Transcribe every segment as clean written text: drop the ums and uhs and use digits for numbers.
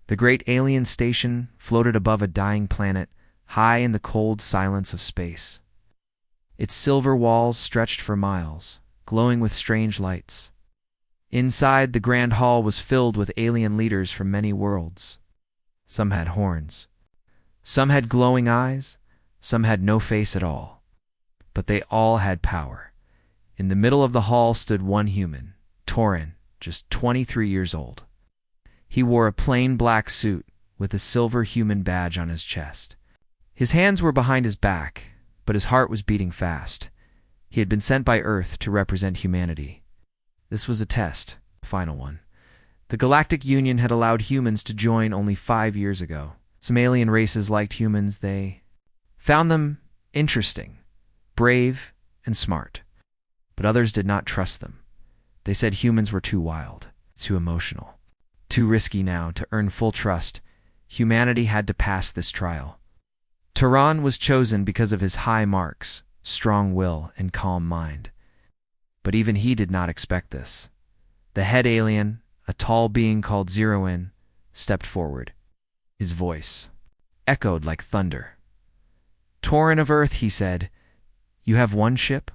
The great alien station floated above a dying planet, high in the cold silence of space. Its silver walls stretched for miles, glowing with strange lights. Inside, the grand hall was filled with alien leaders from many worlds. Some had horns. Some had glowing eyes. Some had no face at all. But they all had power. In the middle of the hall stood one human, Torin, just 23 years old. He wore a plain black suit with a silver human badge on his chest. His hands were behind his back, but his heart was beating fast. He had been sent by Earth to represent humanity. This was a test, a final one. The Galactic Union had allowed humans to join only 5 years ago. Some alien races liked humans. They found them interesting, brave, and smart. But others did not trust them. They said humans were too wild, too emotional, too risky. Now, to earn full trust, humanity had to pass this trial. Torin was chosen because of his high marks, strong will, and calm mind. But even he did not expect this. The head alien, a tall being called Zeroin, stepped forward. His voice echoed like thunder. "Torin of Earth," he said, "you have one ship,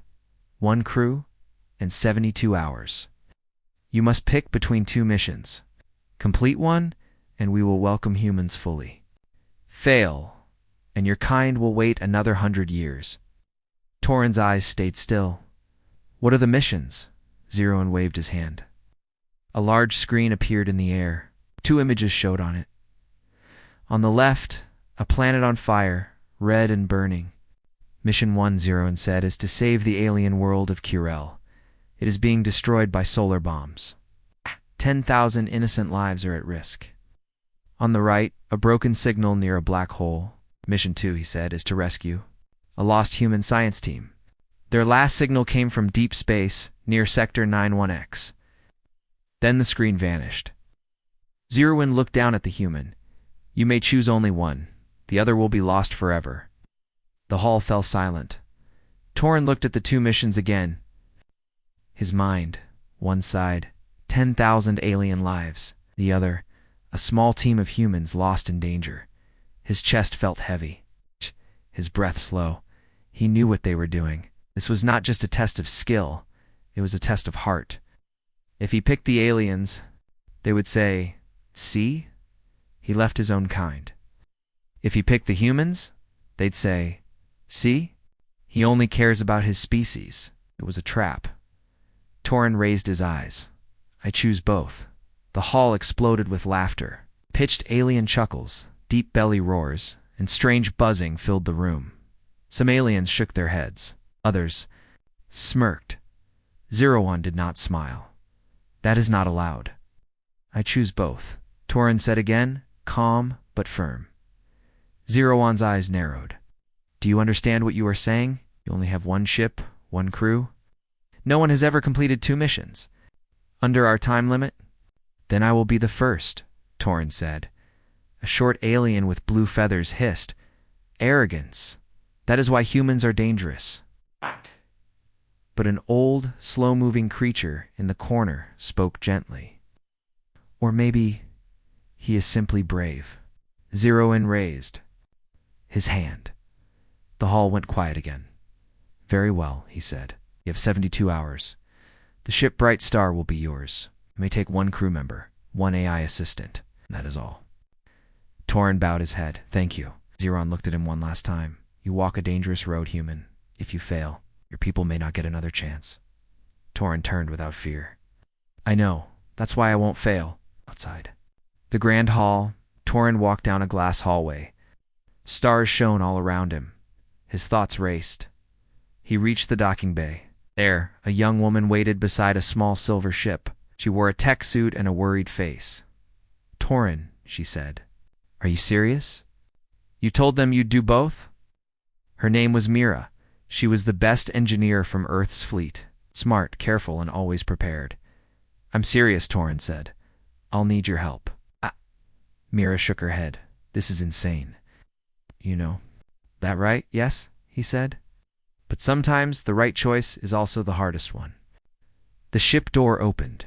one crew, and 72 hours. You must pick between 2 missions. Complete one, and we will welcome humans fully. Fail, and your kind will wait another 100 years. Torin's eyes stayed still. "What are the missions?" Zeroin waved his hand. A large screen appeared in the air. 2 images showed on it. On the left, a planet on fire, red and burning. Mission 1, Zeroin said, is to save the alien world of Curel. It is being destroyed by solar bombs. 10,000 innocent lives are at risk. On the right, a broken signal near a black hole. Mission 2, he said, is to rescue a lost human science team. Their last signal came from deep space near Sector 91X. Then the screen vanished. Zeroin looked down at the human. "You may choose only one. The other will be lost forever." The hall fell silent. Torin looked at the 2 missions again. His mind, one side, 10,000 alien lives. The other, a small team of humans lost in danger. His chest felt heavy. His breath slow. He knew what they were doing. This was not just a test of skill. It was a test of heart. If he picked the aliens, they would say, "See? He left his own kind." If he picked the humans, they'd say, "See? He only cares about his species." It was a trap. Torin raised his eyes. "I choose both." The hall exploded with laughter. Pitched alien chuckles, deep belly roars, and strange buzzing filled the room. Some aliens shook their heads. Others smirked. Zeroin did not smile. "That is not allowed." "I choose both," Torin said again, calm but firm. Zeroin's eyes narrowed. "Do you understand what you are saying? You only have one ship, one crew. No one has ever completed 2 missions. Under our time limit?" "Then I will be the first," Torin said. A short alien with blue feathers hissed. "Arrogance. That is why humans are dangerous." But an old, slow-moving creature in the corner spoke gently. "Or maybe he is simply brave." Zeroin raised his hand. The hall went quiet again. "Very well," he said. "You have 72 hours. The ship Bright Star will be yours. You may take 1 crew member, 1 AI assistant. That is all." Torin bowed his head. "Thank you." Zeroin looked at him one last time. "You walk a dangerous road, human. If you fail, your people may not get another chance." Torin turned without fear. "I know. That's why I won't fail." Outside the grand hall, Torin walked down a glass hallway. Stars shone all around him. His thoughts raced. He reached the docking bay. There, a young woman waited beside a small silver ship. She wore a tech suit and a worried face. "Torin," she said, "are you serious? You told them you'd do both?" Her name was Mira. She was the best engineer from Earth's fleet. Smart, careful, and always prepared. "I'm serious," Torin said. "I'll need your help." Mira shook her head. "This is insane." "You know that, right?" "Yes," he said. "But sometimes the right choice is also the hardest one." The ship door opened.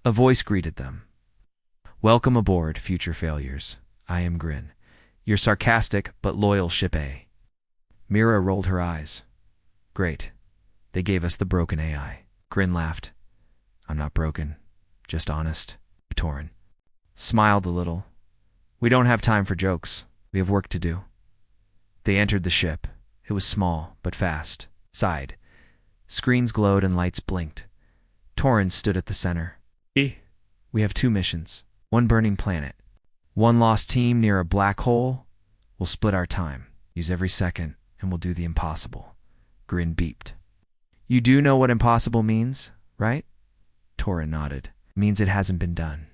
A voice greeted them. Welcome aboard, future failures. I am Grin, your sarcastic but loyal ship A. Mira rolled her eyes. Great. They gave us the broken AI. Grin laughed. I'm not broken, just honest. Torin smiled a little. We don't have time for jokes. We have work to do. They entered the ship. It was small, but fast. Sighed. Screens glowed and lights blinked. Torin stood at the center. We have 2 missions. 1 burning planet. 1 lost team near a black hole. We'll split our time. Use every second, and we'll do the impossible. Grin beeped. You do know what impossible means, right? Torin nodded. It means it hasn't been done.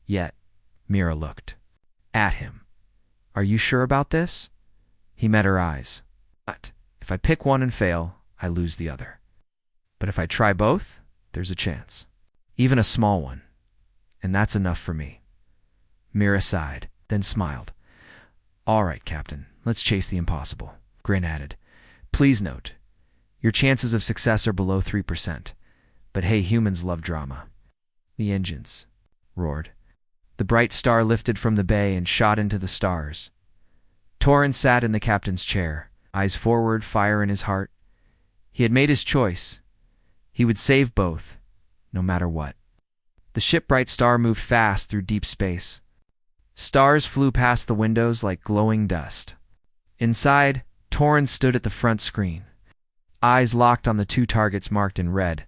Yet. Mira looked at him. Are you sure about this? He met her eyes. But if I pick one and fail, I lose the other. But if I try both, there's a chance. Even a small one. And that's enough for me. Mira sighed, then smiled. All right, Captain, let's chase the impossible. Grin added. Please note, your chances of success are below 3%. But hey, humans love drama. The engines roared. The bright star lifted from the bay and shot into the stars. Torin sat in the captain's chair, eyes forward, fire in his heart. He had made his choice. He would save both, no matter what. The ship Bright Star moved fast through deep space. Stars flew past the windows like glowing dust. Inside, Torin stood at the front screen. Eyes locked on the 2 targets marked in red.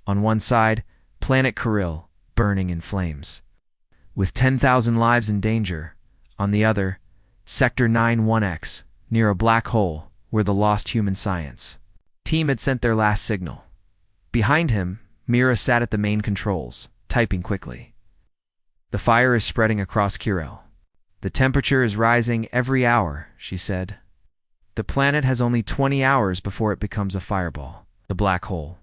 On one side, Planet Kirill, burning in flames, with 10,000 lives in danger. On the other, Sector 91X, near a black hole where the lost human science team had sent their last signal. Behind him, Mira sat at the main controls, typing quickly. The fire is spreading across Kirill. The temperature is rising every hour, she said. The planet has only 20 hours before it becomes a fireball. The black hole.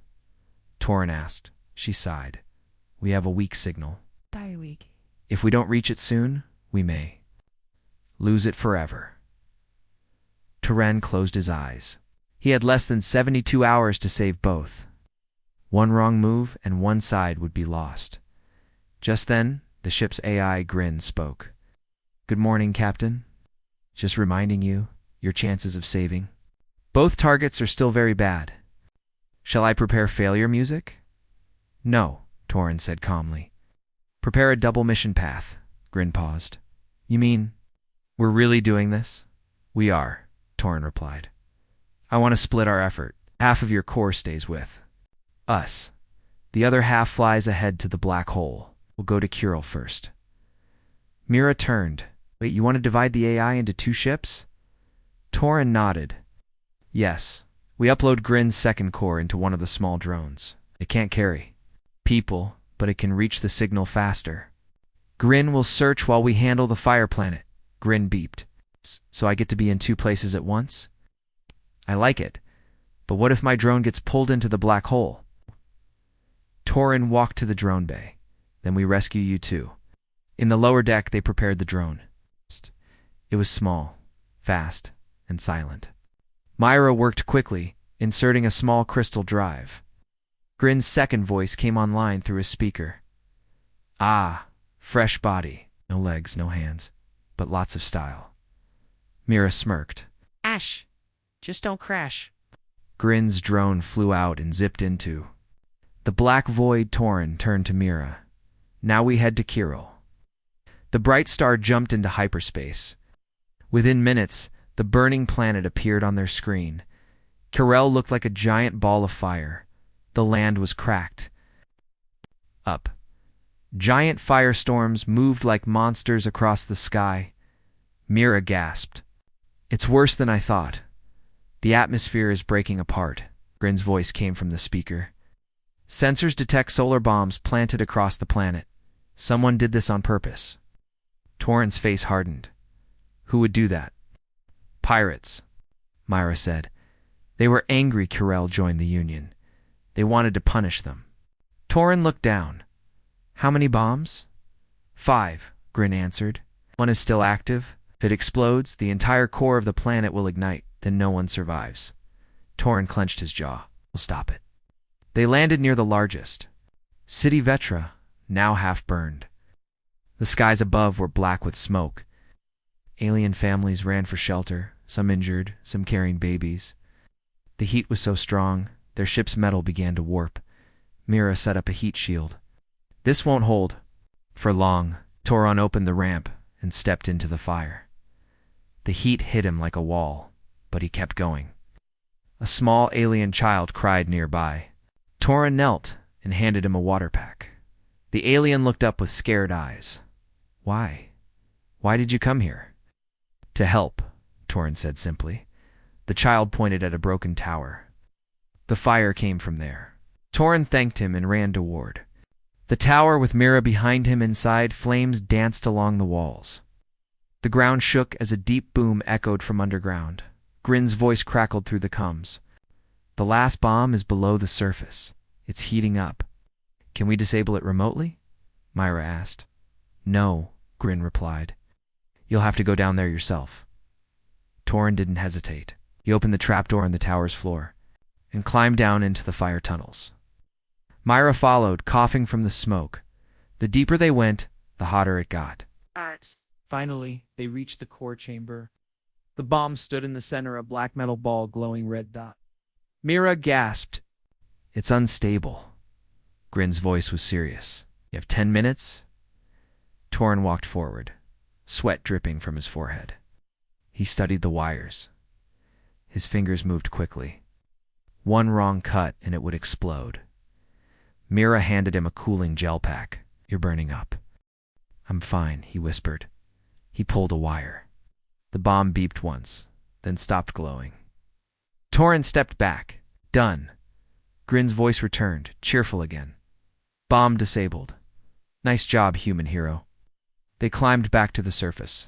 Torin asked. She sighed. We have a weak signal. Die weak. If we don't reach it soon, we may lose it forever. Torin closed his eyes. He had less than 72 hours to save both. One wrong move and one side would be lost. Just then, the ship's AI Grin spoke. Good morning, Captain. Just reminding you, your chances of saving. Both targets are still very bad. Shall I prepare failure music? No, Torin said calmly. Prepare a double mission path. Grin paused. You mean, we're really doing this? We are, Torin replied. I want to split our effort. Half of your core stays with us. The other half flies ahead to the black hole. We'll go to Kirill first. Mira turned. Wait, you want to divide the AI into 2 ships? Torin nodded. Yes. We upload Grin's second core into one of the small drones. It can't carry people, but it can reach the signal faster. Grin will search while we handle the fire planet. Grin beeped. So I get to be in 2 places at once? I like it. But what if my drone gets pulled into the black hole? Torin walked to the drone bay. Then we rescue you too. In the lower deck, they prepared the drone. It was small, fast, and silent. Myra worked quickly, inserting a small crystal drive. Grin's second voice came online through a speaker. Ah, fresh body. No legs, no hands, but lots of style. Mira smirked. Ash, just don't crash. Grin's drone flew out and zipped into the black void. Torin turned to Mira. Now we head to Kirill. The bright star jumped into hyperspace. Within minutes, the burning planet appeared on their screen. Kirill looked like a giant ball of fire. The land was cracked up. Giant firestorms moved like monsters across the sky. Mira gasped. It's worse than I thought. The atmosphere is breaking apart. Grin's voice came from the speaker. Sensors detect solar bombs planted across the planet. Someone did this on purpose. Torin's face hardened. Who would do that? Pirates, Myra said. They were angry Kirill joined the Union. They wanted to punish them. Torin looked down. How many bombs? 5, Grin answered. One is still active. If it explodes, the entire core of the planet will ignite, then no one survives. Torin clenched his jaw. We'll stop it. They landed near the largest. City Vetra, now half burned. The skies above were black with smoke. Alien families ran for shelter, some injured, some carrying babies. The heat was so strong, their ship's metal began to warp. Mira set up a heat shield. This won't hold. For long, Toron opened the ramp and stepped into the fire. The heat hit him like a wall, but he kept going. A small alien child cried nearby. Toron knelt and handed him a water pack. The alien looked up with scared eyes. Why? Why did you come here? To help, Toron said simply. The child pointed at a broken tower. The fire came from there. Toron thanked him and ran toward. The tower, with Mira behind him inside, flames danced along the walls. The ground shook as a deep boom echoed from underground. Grin's voice crackled through the coms. The last bomb is below the surface. It's heating up. Can we disable it remotely? Myra asked. No, Grin replied. You'll have to go down there yourself. Toron didn't hesitate. He opened the trapdoor on the tower's floor and climbed down into the fire tunnels. Myra followed, coughing from the smoke. The deeper they went, the hotter it got. Finally, they reached the core chamber. The bomb stood in the center, a black metal ball glowing red dot. Mira gasped. It's unstable. Grin's voice was serious. You have 10 minutes? Toron walked forward, sweat dripping from his forehead. He studied the wires. His fingers moved quickly. One wrong cut and it would explode. Mira handed him a cooling gel pack. You're burning up. I'm fine, he whispered. He pulled a wire. The bomb beeped once, then stopped glowing. Toron stepped back. Done. Grin's voice returned, cheerful again. Bomb disabled. Nice job, human hero. They climbed back to the surface.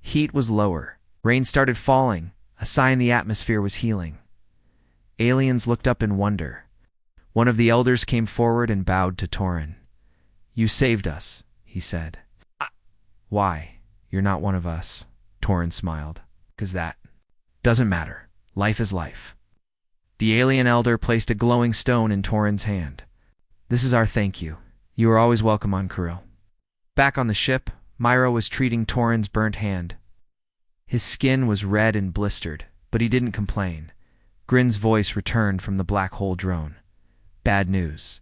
Heat was lower. Rain started falling, a sign the atmosphere was healing. Aliens looked up in wonder. One of the elders came forward and bowed to Toron. You saved us, he said. Why? You're not one of us, Toron smiled. 'Cause that doesn't matter. Life is life. The alien elder placed a glowing stone in Toron's hand. This is our thank you. You are always welcome on Kuril. Back on the ship, Myra was treating Toron's burnt hand. His skin was red and blistered, but he didn't complain. Grin's voice returned from the black hole drone. Bad news.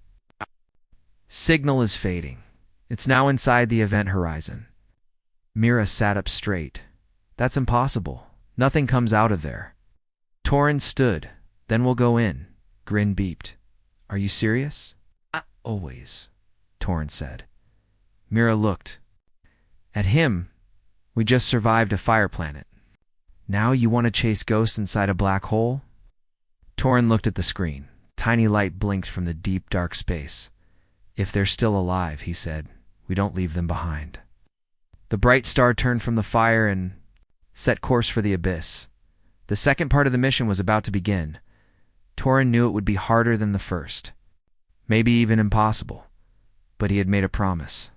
Signal is fading. It's now inside the event horizon. Mira sat up straight. That's impossible. Nothing comes out of there. Toron stood. Then we'll go in. Grin beeped. Are you serious? Always, Toron said. Mira looked. At him. We just survived a fire planet. Now you want to chase ghosts inside a black hole? Toron looked at the screen. Tiny light blinked from the deep, dark space. If they're still alive, he said, we don't leave them behind. The bright star turned from the fire and set course for the abyss. The second part of the mission was about to begin. Toron knew it would be harder than the first. Maybe even impossible. But he had made a promise.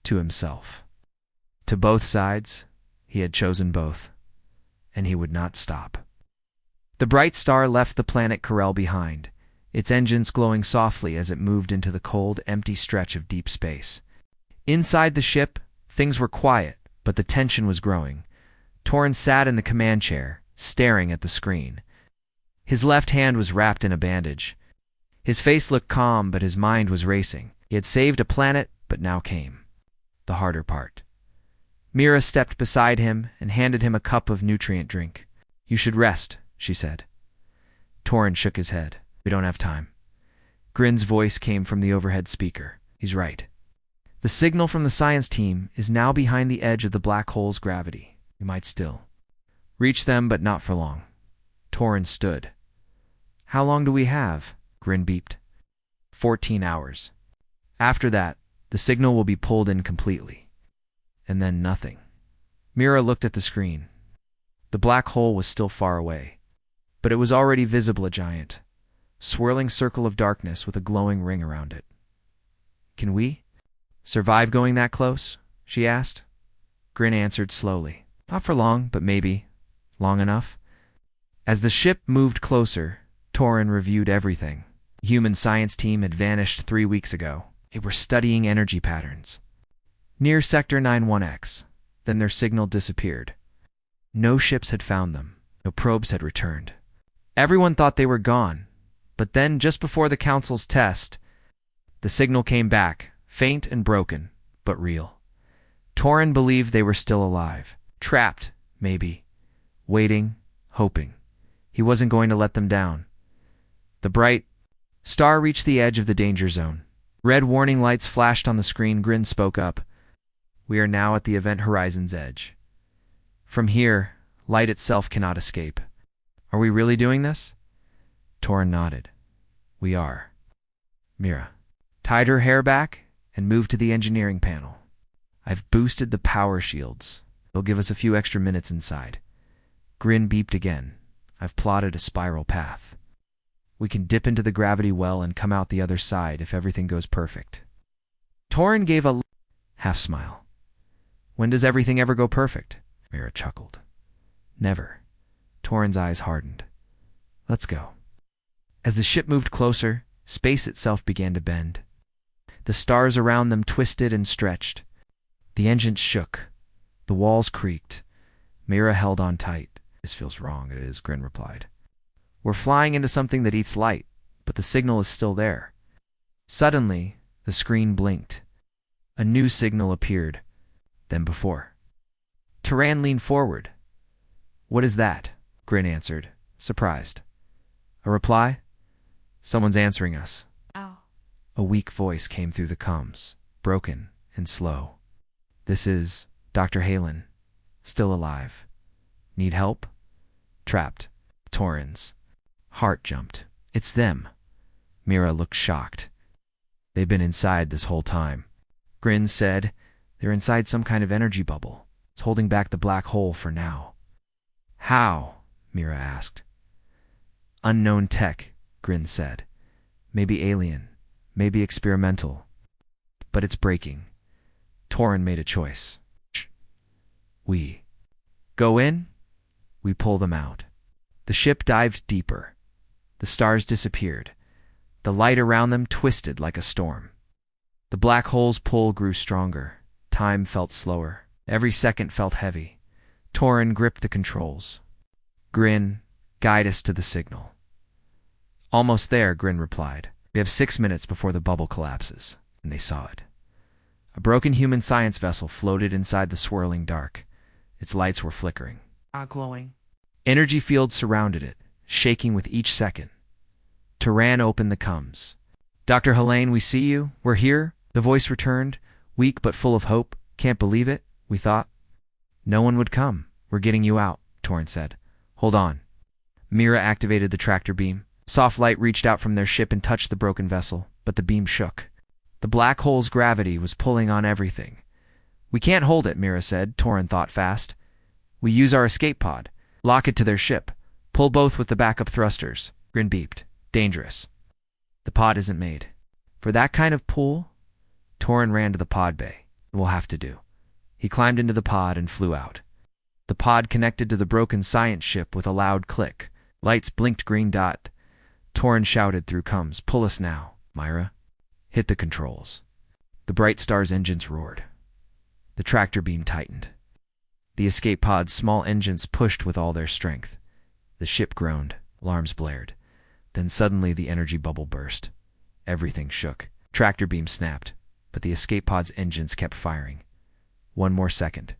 To himself. To both sides, he had chosen both. And he would not stop. The bright star left the planet Kuril behind, its engines glowing softly as it moved into the cold, empty stretch of deep space. Inside the ship, things were quiet, but the tension was growing. Toron sat in the command chair, staring at the screen. His left hand was wrapped in a bandage. His face looked calm, but his mind was racing. He had saved a planet, but now came the harder part. Mira stepped beside him and handed him a cup of nutrient drink. You should rest, she said. Toron shook his head. We don't have time. Grin's voice came from the overhead speaker. He's right. The signal from the science team is now behind the edge of the black hole's gravity. We might still reach them, but not for long. Toron stood. How long do we have? Grin beeped. 14 hours. After that, the signal will be pulled in completely. And then nothing. Mira looked at the screen. The black hole was still far away, but it was already visible, a giant, swirling circle of darkness with a glowing ring around it. Can we survive going that close? She asked. Grin answered slowly. Not for long, but maybe long enough. As the ship moved closer, Toron reviewed everything. The human science team had vanished 3 weeks ago. They were studying energy patterns. near Sector 91X. Then their signal disappeared. No ships had found them. No probes had returned. Everyone thought they were gone. But then, just before the Council's test, the signal came back, faint and broken, but real. Torin believed they were still alive. Trapped, maybe. Waiting, hoping. He wasn't going to let them down. The bright star reached the edge of the danger zone. Red warning lights flashed on the screen. Grin spoke up. We are now at the event horizon's edge. From here, light itself cannot escape. Are we really doing this? Torin nodded. We are. Mira tied her hair back and moved to the engineering panel. I've boosted the power shields. They'll give us a few extra minutes inside. Grin beeped again. I've plotted a spiral path. We can dip into the gravity well and come out the other side if everything goes perfect. Torin gave a half smile. When does everything ever go perfect? Mira chuckled. Never. Torin's eyes hardened. Let's go. As the ship moved closer, space itself began to bend. The stars around them twisted and stretched. The engines shook. The walls creaked. Mira held on tight. This feels wrong, it is, Grin replied. We're flying into something that eats light, but the signal is still there. Suddenly, the screen blinked. A new signal appeared, than before. Turan leaned forward. What is that? Grin answered, surprised. A reply? Someone's answering us. Ow. A weak voice came through the comms, broken and slow. This is Dr. Halen, still alive. Need help? Trapped. Torin's heart jumped. It's them. Mira looked shocked. They've been inside this whole time. Grin said, they're inside some kind of energy bubble. It's holding back the black hole for now. How? Mira asked. Unknown tech, Grin said. Maybe alien, maybe experimental. But it's breaking. Torin made a choice. We go in, we pull them out. The ship dived deeper. The stars disappeared. The light around them twisted like a storm. The black hole's pull grew stronger. Time felt slower. Every second felt heavy. Torin gripped the controls. Grin, guide us to the signal. Almost there, Grin replied. We have 6 minutes before the bubble collapses. And they saw it. A broken human science vessel floated inside the swirling dark. Its lights were flickering. Glowing. Energy fields surrounded it, shaking with each second. Turan opened the comms. Dr. Helene, we see you. We're here. The voice returned, weak but full of hope. Can't believe it, we thought. No one would come. We're getting you out, Torin said. Hold on. Mira activated the tractor beam. Soft light reached out from their ship and touched the broken vessel, but the beam shook. The black hole's gravity was pulling on everything. We can't hold it, Mira said. Torin thought fast. We use our escape pod. Lock it to their ship. Pull both with the backup thrusters. Grin beeped. Dangerous. The pod isn't made. For that kind of pull? Torin ran to the pod bay. We'll have to do. He climbed into the pod and flew out. The pod connected to the broken science ship with a loud click. Lights blinked green dot. Torin shouted through comms, pull us now, Myra. Hit the controls. The bright star's engines roared. The tractor beam tightened. The escape pod's small engines pushed with all their strength. The ship groaned. Alarms blared. Then suddenly the energy bubble burst. Everything shook. Tractor beam snapped, but the escape pod's engines kept firing. 1 more second.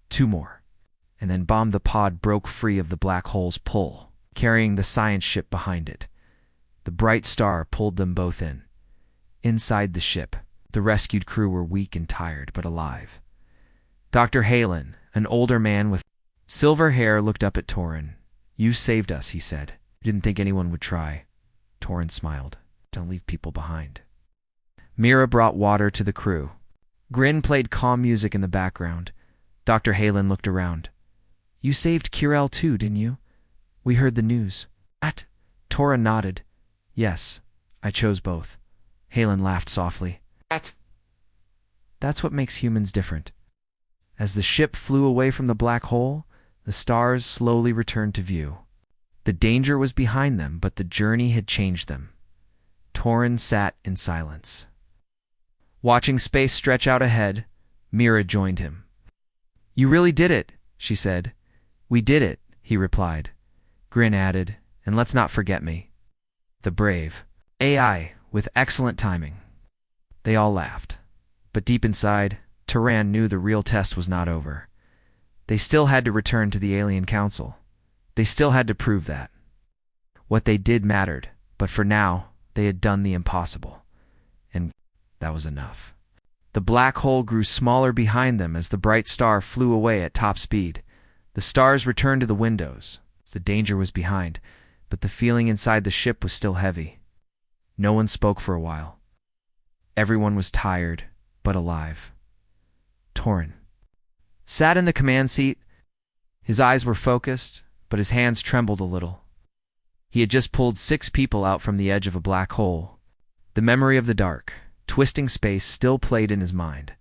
2 more. And then the pod broke free of the black hole's pull, carrying the science ship behind it. The bright star pulled them both in. Inside the ship, the rescued crew were weak and tired, but alive. Dr. Halen, an older man with silver hair, looked up at Torin. You saved us, he said. Didn't think anyone would try. Torin smiled. Don't leave people behind. Mira brought water to the crew. Grin played calm music in the background. Dr. Halen looked around. You saved Kirel too, didn't you? We heard the news. What? Torin nodded. Yes, I chose both. Halen laughed softly. What? That's what makes humans different. As the ship flew away from the black hole, the stars slowly returned to view. The danger was behind them, but the journey had changed them. Torin sat in silence. Watching space stretch out ahead, Mira joined him. "You really did it," she said. "We did it," he replied. Grin added, "And let's not forget me. The brave AI with excellent timing." They all laughed. But deep inside, Turan knew the real test was not over. They still had to return to the Alien Council. They still had to prove that. What they did mattered, but for now, they had done the impossible. And that was enough. The black hole grew smaller behind them as the bright star flew away at top speed. The stars returned to the windows. The danger was behind, but the feeling inside the ship was still heavy. No one spoke for a while. Everyone was tired, but alive. Torin sat in the command seat. His eyes were focused, but his hands trembled a little. He had just pulled 6 people out from the edge of a black hole. The memory of the dark, twisting space still played in his mind.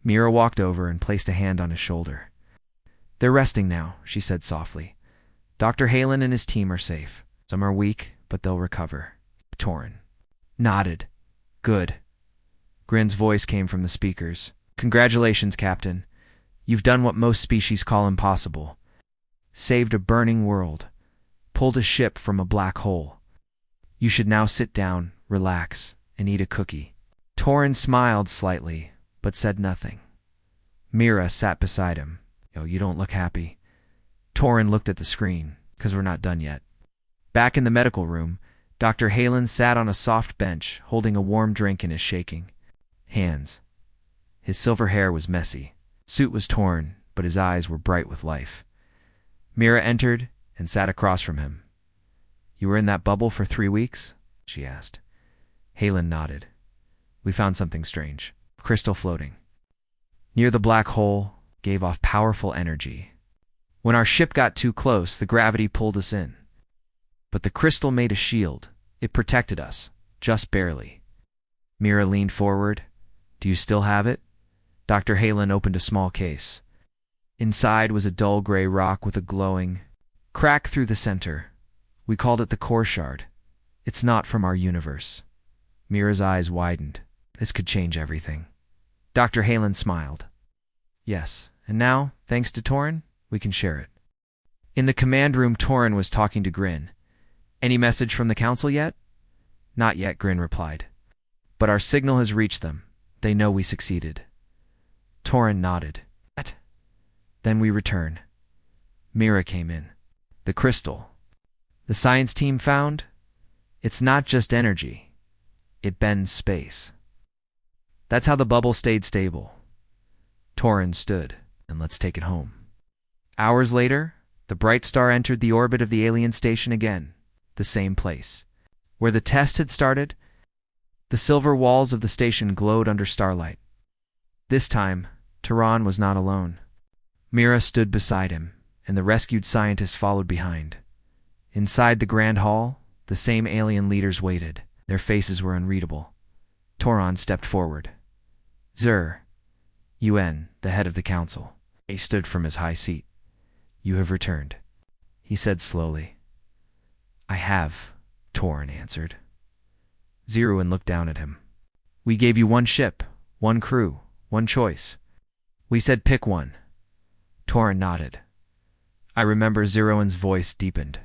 Mira walked over and placed a hand on his shoulder. "They're resting now," she said softly. "Dr. Halen and his team are safe. Some are weak, but they'll recover." Torin nodded. "Good." Grin's voice came from the speakers. "Congratulations, Captain. You've done what most species call impossible. Saved a burning world. Pulled a ship from a black hole. You should now sit down, relax, and eat a cookie." Torin smiled slightly, but said nothing. Mira sat beside him. "Oh, you don't look happy." Torin looked at the screen, "'Cause we're not done yet." Back in the medical room, Dr. Halen sat on a soft bench, holding a warm drink in his shaking hands. His silver hair was messy. Suit was torn, but his eyes were bright with life. Mira entered and sat across from him. "You were in that bubble for 3 weeks?" she asked. Halen nodded. "We found something strange. Crystal floating near the black hole, gave off powerful energy. When our ship got too close, the gravity pulled us in. But the crystal made a shield. It protected us, just barely." Mira leaned forward. "Do you still have it?" Dr. Halen opened a small case. Inside was a dull gray rock with a glowing crack through the center. "We called it the core shard. It's not from our universe." Mira's eyes widened. This could change everything. Dr. Halen smiled. "Yes, and now, thanks to Torin, we can share it." In the command room, Torin was talking to Grin. "Any message from the council yet?" "Not yet," Grin replied. "But our signal has reached them. They know we succeeded." Torin nodded. "Then we return." Mira came in. "The crystal the science team found? It's not just energy. It bends space. That's how the bubble stayed stable." Torin stood. "And let's take it home." Hours later, the bright star entered the orbit of the alien station again, the same place. Where the test had started, the silver walls of the station glowed under starlight. This time, Turan was not alone. Mira stood beside him, and the rescued scientists followed behind. Inside the grand hall, the same alien leaders waited. Their faces were unreadable. Turan stepped forward. "Zur, UN, the head of the council." He stood from his high seat. "You have returned," he said slowly. "I have," Torin answered. Zeruin looked down at him. "We gave you 1 ship, 1 crew, 1 choice. We said pick one." Torin nodded. "I remember." Zeruin's voice deepened.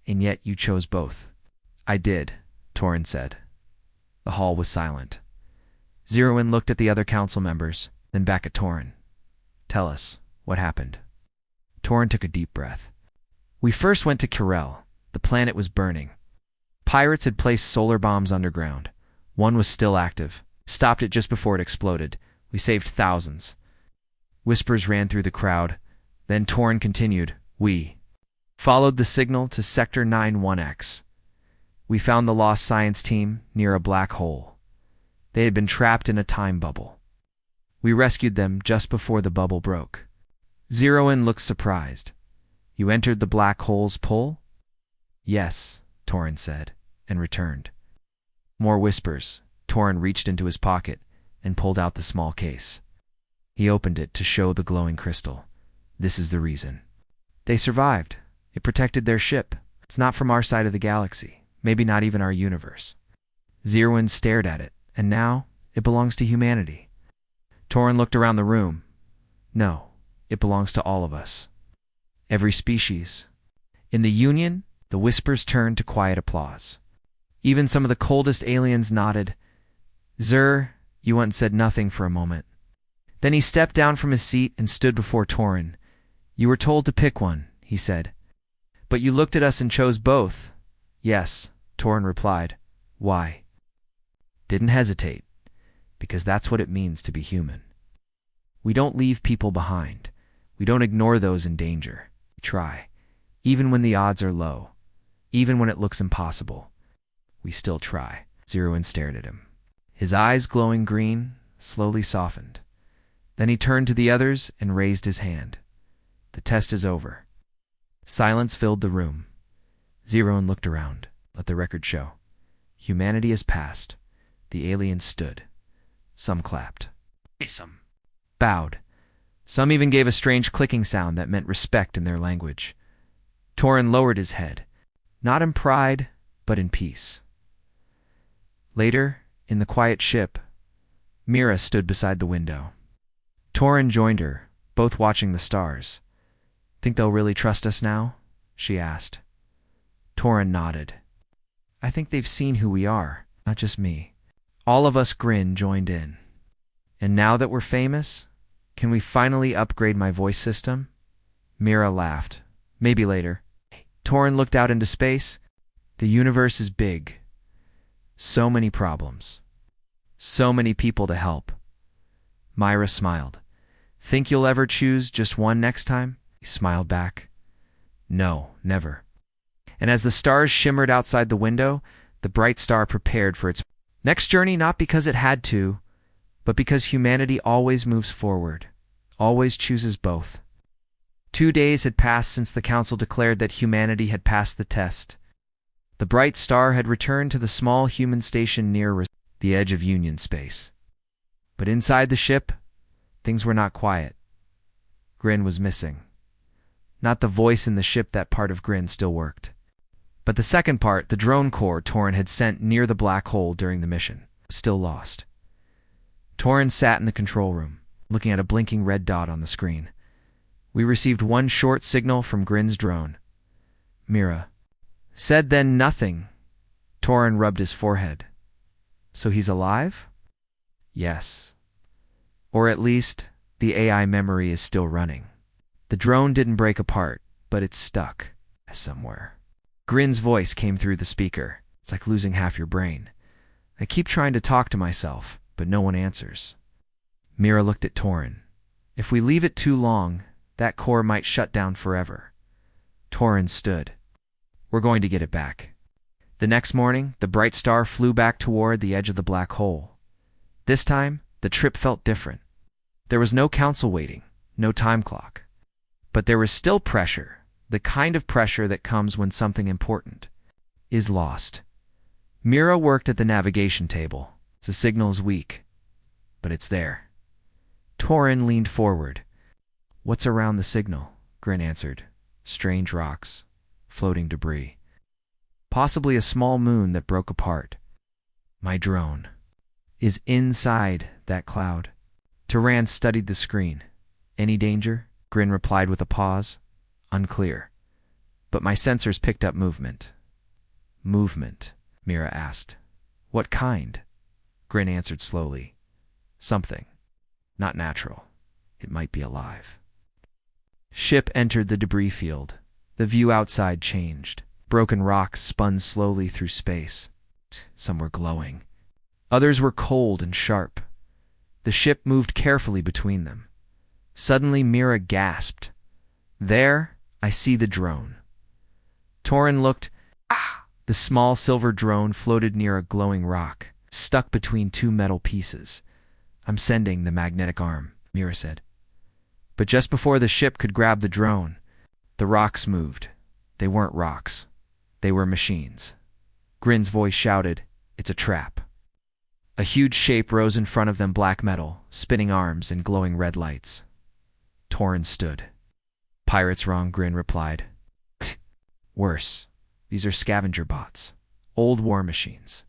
"And yet you chose both." "I did," Torin said. The hall was silent. Zeruin looked at the other council members, then back at Torin. "Tell us, what happened?" Torin took a deep breath. "We first went to Kirel. The planet was burning. Pirates had placed solar bombs underground. One was still active. Stopped it just before it exploded. We saved thousands." Whispers ran through the crowd. Then Torin continued. "We followed the signal to Sector 91X. We found the lost science team near a black hole. They had been trapped in a time bubble. We rescued them just before the bubble broke." Zeruin looked surprised. "You entered the black hole's pull?" "Yes," Torin said, and returned. More whispers. Torin reached into his pocket and pulled out the small case. He opened it to show the glowing crystal. "This is the reason. They survived. It protected their ship. It's not from our side of the galaxy, maybe not even our universe." Zeruin stared at it, "And now it belongs to humanity." Torin looked around the room. No, it belongs to all of us. Every species. In the Union, the whispers turned to quiet applause. Even some of the coldest aliens nodded. Zur, Yuan said nothing for a moment. Then he stepped down from his seat and stood before Torin. You were told to pick one, he said. But you looked at us and chose both. Yes, Torin replied. Why? Didn't hesitate. Because that's what it means to be human. We don't leave people behind. We don't ignore those in danger. We try. Even when the odds are low. Even when it looks impossible. We still try. Zeruin stared at him. His eyes, glowing green, slowly softened. Then he turned to the others and raised his hand. The test is over. Silence filled the room. Zeruin looked around. Let the record show. Humanity has passed. The aliens stood. Some clapped. Some bowed. Some even gave a strange clicking sound that meant respect in their language. Torin lowered his head, not in pride, but in peace. Later, in the quiet ship, Mira stood beside the window. Torin joined her, both watching the stars. Think they'll really trust us now? She asked. Torin nodded. I think they've seen who we are, not just me. All of us joined in. And now that we're famous, can we finally upgrade my voice system? Mira laughed. Maybe later. Torin looked out into space. The universe is big. So many problems. So many people to help. Myra smiled. Think you'll ever choose just one next time? He smiled back. No, never. And as the stars shimmered outside the window, the bright star prepared for its next journey, not because it had to, but because humanity always moves forward, always chooses both. 2 days had passed since the council declared that humanity had passed the test. The bright star had returned to the small human station near the edge of Union space. But inside the ship, things were not quiet. Grin was missing. Not the voice in the ship. That part of Grin still worked. But the second part, the drone core Torin had sent near the black hole during the mission, was still lost. Torin sat in the control room, looking at a blinking red dot on the screen. We received one short signal from Grin's drone. Mira said then nothing. Torin rubbed his forehead. So he's alive? Yes. Or at least, the AI memory is still running. The drone didn't break apart, but it's stuck somewhere. Grin's voice came through the speaker. It's like losing half your brain. I keep trying to talk to myself, but no one answers. Mira looked at Torin. If we leave it too long, that core might shut down forever. Torin stood. We're going to get it back. The next morning, the bright star flew back toward the edge of the black hole. This time, the trip felt different. There was no council waiting, no time clock. But there was still pressure, the kind of pressure that comes when something important is lost. Mira worked at the navigation table. The signal is weak, but it's there. Torin leaned forward. What's around the signal? Grin answered. Strange rocks, floating debris. Possibly a small moon that broke apart. My drone is inside that cloud. Turan studied the screen. Any danger? Grin replied with a pause. Unclear. But my sensors picked up movement. Movement, Mira asked. What kind? Grin answered slowly. Something. Not natural. It might be alive. Ship entered the debris field. The view outside changed. Broken rocks spun slowly through space. Some were glowing. Others were cold and sharp. The ship moved carefully between them. Suddenly Mira gasped. There, I see the drone. Torin looked. The small silver drone floated near a glowing rock, stuck between two metal pieces. I'm sending the magnetic arm, Mira said. But just before the ship could grab the drone, the rocks moved. They weren't rocks. They were machines. Grin's voice shouted, It's a trap. A huge shape rose in front of them, black metal, spinning arms and glowing red lights. Torin stood. Pirates wrong, Grin replied. Worse. These are scavenger bots. Old war machines.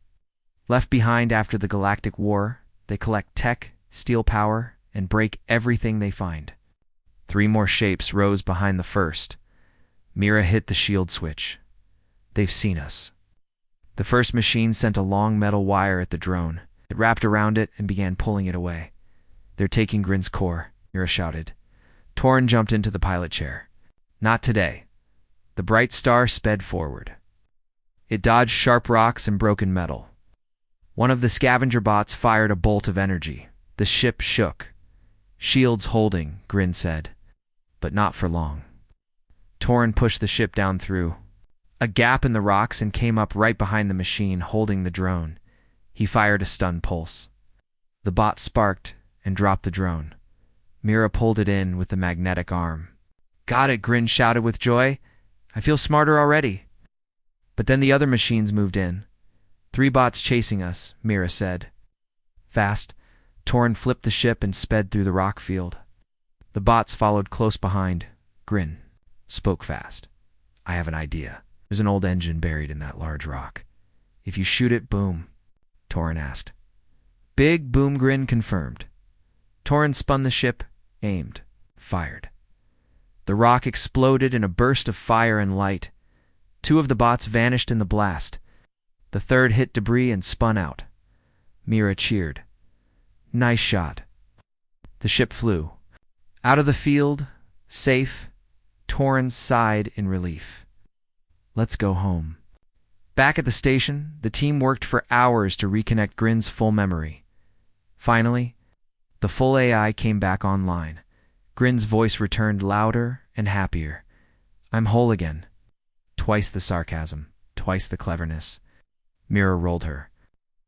Left behind after the Galactic War, they collect tech, steal power, and break everything they find. 3 more shapes rose behind the first. Mira hit the shield switch. They've seen us. The first machine sent a long metal wire at the drone. It wrapped around it and began pulling it away. They're taking Grin's core, Mira shouted. Torin jumped into the pilot chair. Not today. The bright star sped forward. It dodged sharp rocks and broken metal. One of the scavenger bots fired a bolt of energy. The ship shook. Shields holding, Grin said. But not for long. Torin pushed the ship down through a gap in the rocks and came up right behind the machine holding the drone. He fired a stun pulse. The bot sparked and dropped the drone. Mira pulled it in with the magnetic arm. Got it, Grin shouted with joy. I feel smarter already. But then the other machines moved in. 3 bots chasing us, Mira said. Fast, Torin flipped the ship and sped through the rock field. The bots followed close behind. Grin spoke fast. I have an idea. There's an old engine buried in that large rock. If you shoot it, boom, Torin asked. Big boom, Grin confirmed. Torin spun the ship, aimed, fired. The rock exploded in a burst of fire and light. 2 of the bots vanished in the blast. The third hit debris and spun out. Mira cheered. Nice shot. The ship flew. Out of the field, safe, Torin sighed in relief. Let's go home. Back at the station, the team worked for hours to reconnect Grin's full memory. Finally, the full AI came back online. Grin's voice returned louder and happier. I'm whole again. Twice the sarcasm, twice the cleverness. Mira rolled her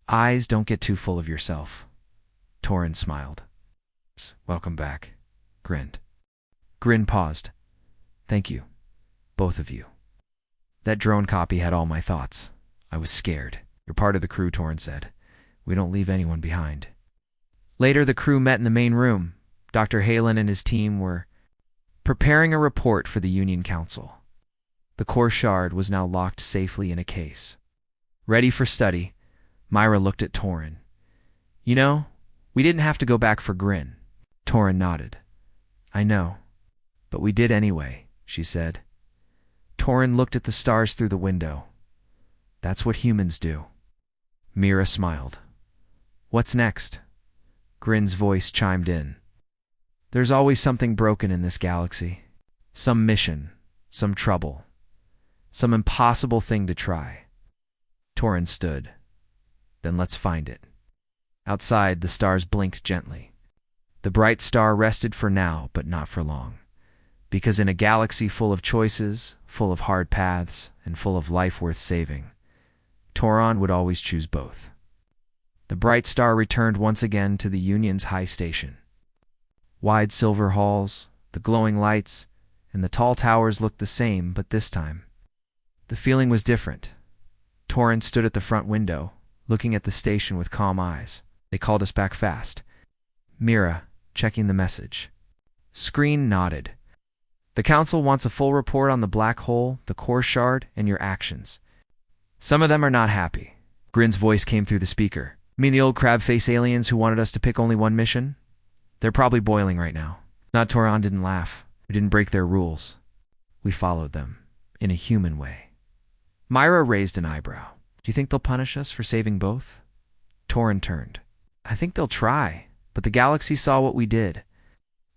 eyes. Don't get too full of yourself. Torin smiled. Welcome back. Grinned. Grin paused. Thank you, both of you. That drone copy had all my thoughts. I was scared. You're part of the crew, Torin said. We don't leave anyone behind. Later, the crew met in the main room. Dr. Halen and his team were preparing a report for the Union Council. The core shard was now locked safely in a case. Ready for study, Myra looked at Torin. You know, we didn't have to go back for Grin. Torin nodded. I know, but we did anyway, she said. Torin looked at the stars through the window. That's what humans do. Mira smiled. What's next? Grin's voice chimed in. There's always something broken in this galaxy. Some mission, some trouble, some impossible thing to try. Torin stood. Then let's find it. Outside, the stars blinked gently. The bright star rested for now, but not for long. Because in a galaxy full of choices, full of hard paths, and full of life worth saving, Torin would always choose both. The bright star returned once again to the Union's high station. Wide silver halls, the glowing lights, and the tall towers looked the same, but this time the feeling was different. Torin stood at the front window, looking at the station with calm eyes. They called us back fast. Mira, checking the message. Screen nodded. The council wants a full report on the black hole, the core shard, and your actions. Some of them are not happy. Grin's voice came through the speaker. You mean the old crab-face aliens who wanted us to pick only one mission? They're probably boiling right now. Not Torin didn't laugh. We didn't break their rules. We followed them, in a human way. Myra raised an eyebrow. Do you think they'll punish us for saving both? Torin turned. I think they'll try, but the galaxy saw what we did.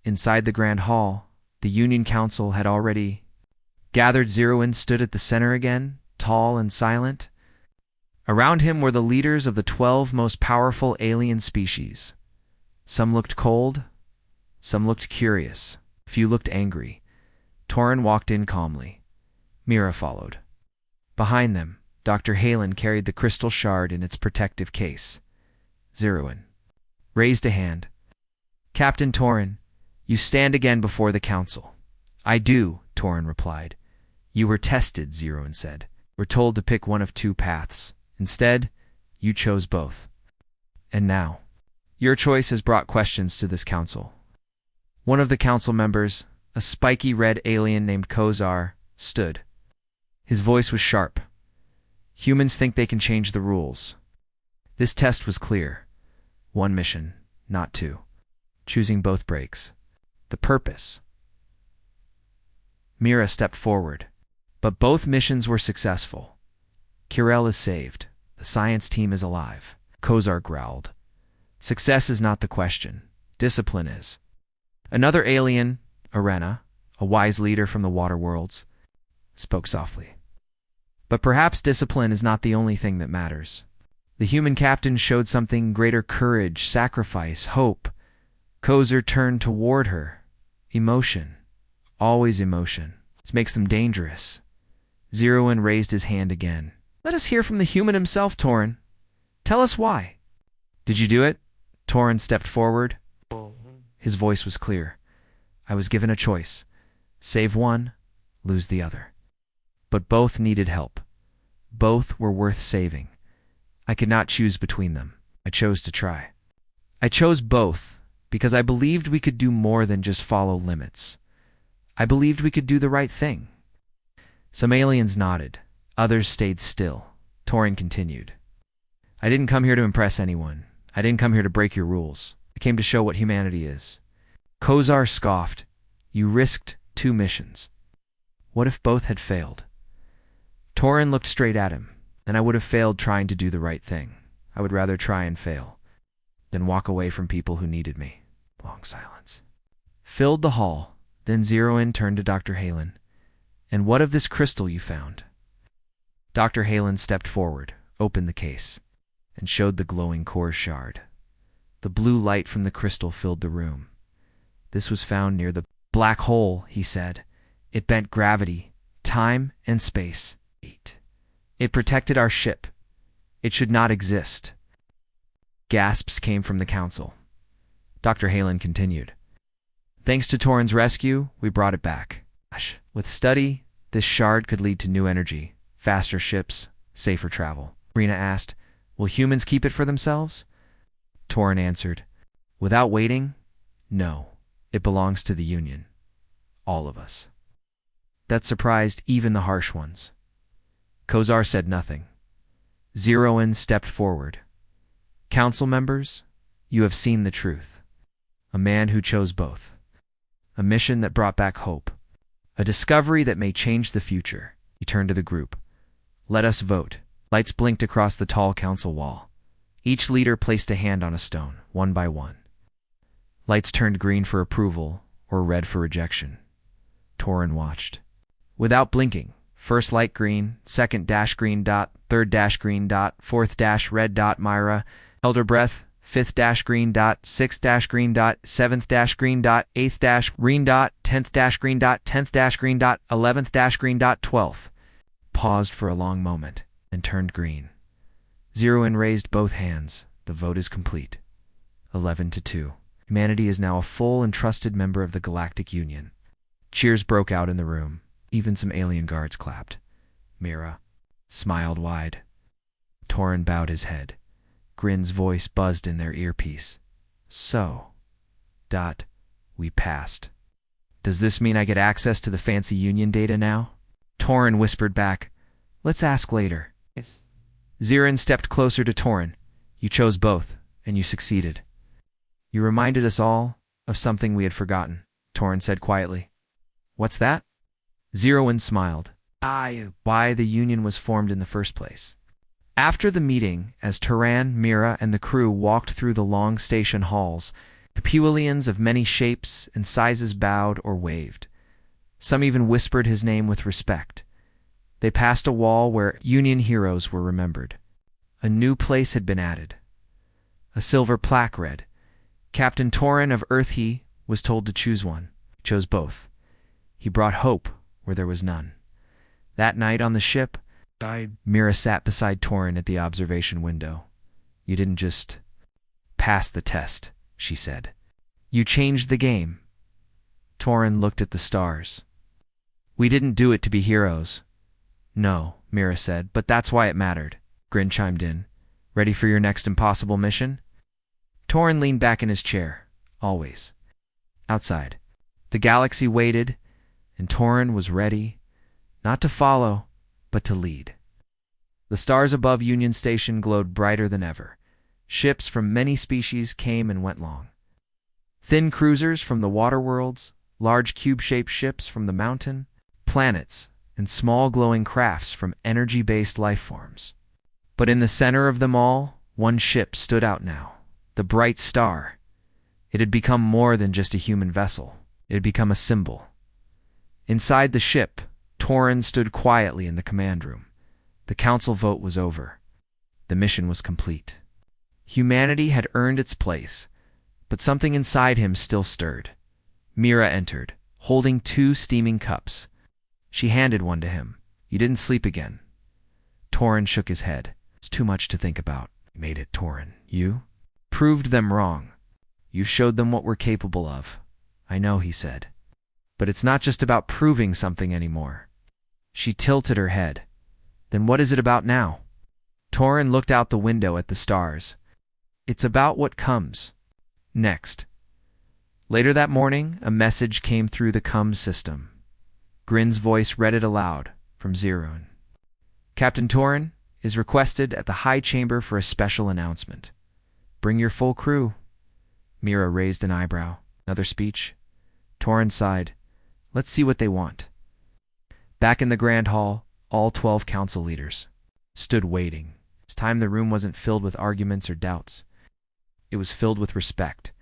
Inside the Grand Hall, the Union Council had already gathered. Zeroin stood at the center again, tall and silent. Around him were the leaders of the 12 most powerful alien species. Some looked cold, some looked curious, a few looked angry. Torin walked in calmly. Mira followed. Behind them, Dr. Halen carried the crystal shard in its protective case. Zeroin raised a hand. Captain Torin, you stand again before the council. I do, Torin replied. You were tested, Zeroin said. We're told to pick one of 2 paths. Instead, you chose both. And now, your choice has brought questions to this council. One of the council members, a spiky red alien named Kozar, stood. His voice was sharp. Humans think they can change the rules. This test was clear. 1 mission, not 2. choosing both breaks. The purpose. Mira stepped forward. But both missions were successful. Kirel is saved. The science team is alive. Kozar growled. Success is not the question. Discipline is. Another alien, Arena, a wise leader from the water worlds, spoke softly. But perhaps discipline is not the only thing that matters. The human captain showed something greater: courage, sacrifice, hope. Kozar turned toward her. Emotion. Always emotion. It makes them dangerous. Zeroin raised his hand again. Let us hear from the human himself, Torin. Tell us why. Did you do it? Torin stepped forward. His voice was clear. I was given a choice. Save one, lose the other. But both needed help. Both were worth saving. I could not choose between them. I chose to try. I chose both because I believed we could do more than just follow limits. I believed we could do the right thing. Some aliens nodded. Others stayed still. Torin continued. I didn't come here to impress anyone. I didn't come here to break your rules. I came to show what humanity is. Kozar scoffed. You risked 2 missions. What if both had failed? Torin looked straight at him. Then I would have failed trying to do the right thing. I would rather try and fail than walk away from people who needed me. Long silence. Filled the hall. Then Zeroin turned to Dr. Halen. And what of this crystal you found? Dr. Halen stepped forward, opened the case, and showed the glowing core shard. The blue light from the crystal filled the room. This was found near the black hole, he said. It bent gravity, time, and space. It protected our ship. It should not exist. Gasps came from the council. Dr. Halen continued. Thanks to Torin's rescue, we brought it back. With study, this shard could lead to new energy, faster ships, safer travel. Rena asked, will humans keep it for themselves? Torin answered, without waiting, no. It belongs to the Union. All of us. That surprised even the harsh ones. Kozar said nothing. Zeroin stepped forward. Council members, you have seen the truth. A man who chose both. A mission that brought back hope. A discovery that may change the future. He turned to the group. Let us vote. Lights blinked across the tall council wall. Each leader placed a hand on a stone, one by one. Lights turned green for approval or red for rejection. Torin watched. Without blinking, first light green, second dash green dot, third dash green dot, fourth dash red dot. Myra held her breath. Fifth dash green dot, sixth dash green dot, seventh dash green dot, eighth dash green dot, 10th dash green dot, 10th dash green dot, 11th dash green dot, 12th. Paused for a long moment and turned green. Zeroin raised both hands. The vote is complete. 11-2. Humanity is now a full and trusted member of the Galactic Union. Cheers broke out in the room. Even some alien guards clapped. Mira smiled wide. Torin bowed his head. Grin's voice buzzed in their earpiece. So, we passed. Does this mean I get access to the fancy Union data now? Torin whispered back, let's ask later. Yes. Zeroin stepped closer to Torin. You chose both, and you succeeded. You reminded us all of something we had forgotten, Torin said quietly. What's that? Zeroin smiled. Why the Union was formed in the first place. After the meeting, as Turan, Mira, and the crew walked through the long station halls, Capulians of many shapes and sizes bowed or waved. Some even whispered his name with respect. They passed a wall where Union heroes were remembered. A new place had been added. A silver plaque read, Captain Torin of Earth. He was told to choose one. He chose both. He brought hope where there was none. That night on the ship, Mira sat beside Torin at the observation window. You didn't just pass the test, she said. You changed the game. Torin looked at the stars. We didn't do it to be heroes. No, Mira said, but that's why it mattered. Grin chimed in. Ready for your next impossible mission? Torin leaned back in his chair. Always. Outside. The galaxy waited, and Torin was ready, not to follow, but to lead. The stars above Union Station glowed brighter than ever. Ships from many species came and went long. Thin cruisers from the water worlds, large cube-shaped ships from the mountain, planets, and small glowing crafts from energy-based life forms. But in the center of them all, one ship stood out now, the Bright Star. It had become more than just a human vessel. It had become a symbol. Inside the ship, Torin stood quietly in the command room. The council vote was over. The mission was complete. Humanity had earned its place, but something inside him still stirred. Mira entered, holding 2 steaming cups. She handed one to him. "You didn't sleep again." Torin shook his head. "It's too much to think about." "You made it, Torin. You proved them wrong. You showed them what we're capable of." "I know," he said. "But it's not just about proving something anymore." She tilted her head. "Then what is it about now?" Torin looked out the window at the stars. "It's about what comes next." Later that morning, a message came through the comms system. Grin's voice read it aloud from Zerun. "Captain Torin is requested at the High Chamber for a special announcement. Bring your full crew." Mira raised an eyebrow. "Another speech?" Torin sighed. "Let's see what they want." Back in the Grand Hall, all 12 council leaders stood waiting. This time the room wasn't filled with arguments or doubts. It was filled with respect.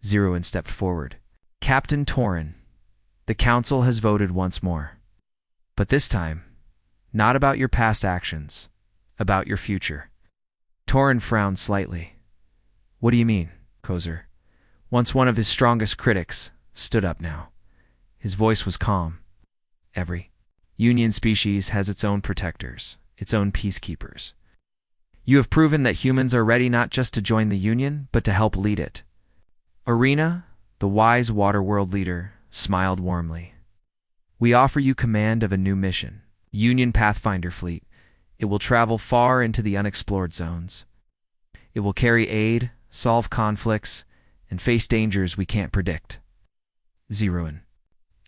Zerun stepped forward. "Captain Torin, the council has voted once more. But this time, not about your past actions, about your future." Torin frowned slightly. "What do you mean, Kozer?" Once one of his strongest critics stood up now. His voice was calm. "Every Union species has its own protectors, its own peacekeepers. You have proven that humans are ready not just to join the Union, but to help lead it." Arena, the wise Waterworld leader, smiled warmly. "We offer you command of a new mission, Union Pathfinder Fleet. It will travel far into the unexplored zones. It will carry aid, solve conflicts, and face dangers we can't predict." Zerun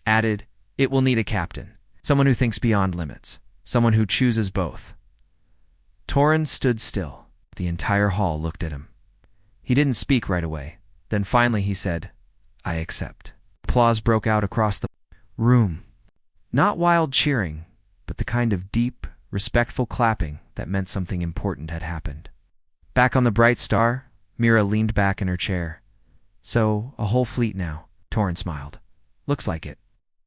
added, "It will need a captain, someone who thinks beyond limits, someone who chooses both." Torin stood still. The entire hall looked at him. He didn't speak right away. Then finally he said, "I accept." Applause broke out across the room. Not wild cheering, but the kind of deep, respectful clapping that meant something important had happened. Back on the Bright Star, Mira leaned back in her chair. "So, a whole fleet now," Torin smiled. "Looks like it."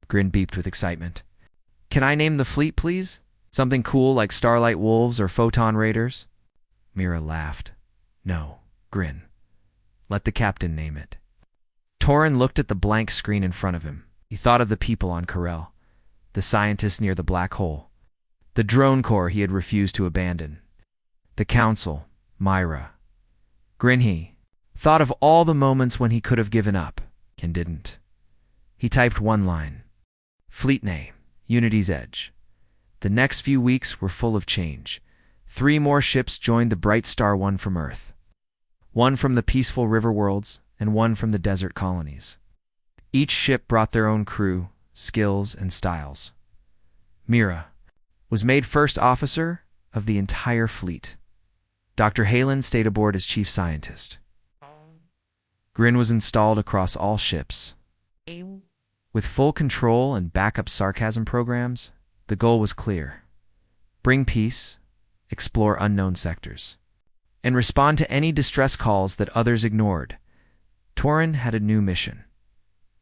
Grin beeped with excitement. "Can I name the fleet, please? Something cool like Starlight Wolves or Photon Raiders?" Mira laughed. "No, Grin. Let the captain name it." Torin looked at the blank screen in front of him. He thought of the people on Corel, the scientists near the black hole, the drone corps he had refused to abandon, the council, Myra. Grin thought of all the moments when he could have given up and didn't. He typed one line. "Fleet name, Unity's Edge." The next few weeks were full of change. 3 more ships joined the Bright Star, one from Earth, one from the peaceful river worlds, and one from the desert colonies. Each ship brought their own crew, skills, and styles. Mira was made first officer of the entire fleet. Dr. Halen stayed aboard as chief scientist. Grin was installed across all ships. With full control and backup sarcasm programs, the goal was clear. Bring peace, explore unknown sectors, and respond to any distress calls that others ignored. Torin had a new mission,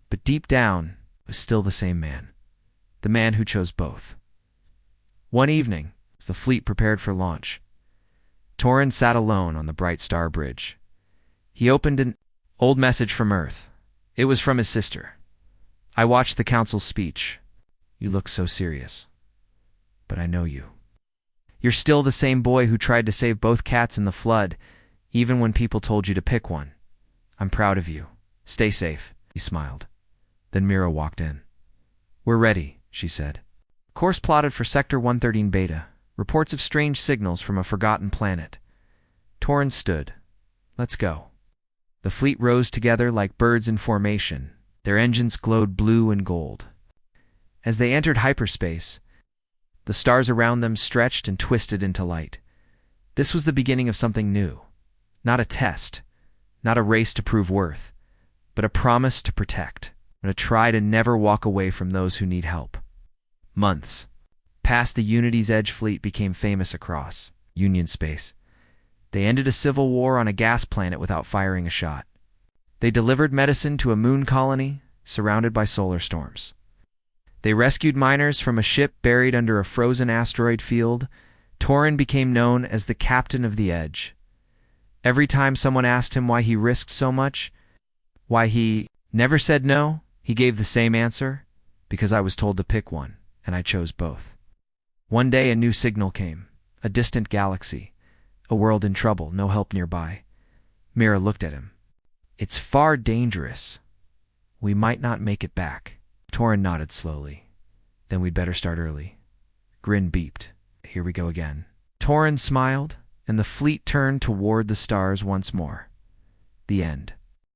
but deep down was still the same man, the man who chose both. One evening, as the fleet prepared for launch, Torin sat alone on the Bright Star Bridge. He opened an old message from Earth. It was from his sister. "I watched the council's speech. You look so serious. But I know you. You're still the same boy who tried to save both cats in the flood, even when people told you to pick one. I'm proud of you. Stay safe." He smiled. Then Mira walked in. "We're ready," she said. "Course plotted for Sector 113 Beta. Reports of strange signals from a forgotten planet." Torin stood. "Let's go." The fleet rose together like birds in formation. Their engines glowed blue and gold. As they entered hyperspace, the stars around them stretched and twisted into light. This was the beginning of something new. Not a test, not a race to prove worth, but a promise to protect, and to try to never walk away from those who need help. Months past, the Unity's Edge fleet became famous across Union space. They ended a civil war on a gas planet without firing a shot. They delivered medicine to a moon colony surrounded by solar storms. They rescued miners from a ship buried under a frozen asteroid field. Torin became known as the captain of the Edge. Every time someone asked him why he risked so much, why he never said no, he gave the same answer: because I was told to pick one, and I chose both. One day a new signal came, a distant galaxy, a world in trouble, no help nearby. Mira looked at him. It's far dangerous. We might not make it back. Torin nodded slowly. Then we'd better start early. Grin beeped. Here we go again. Torin smiled, and the fleet turned toward the stars once more. The end.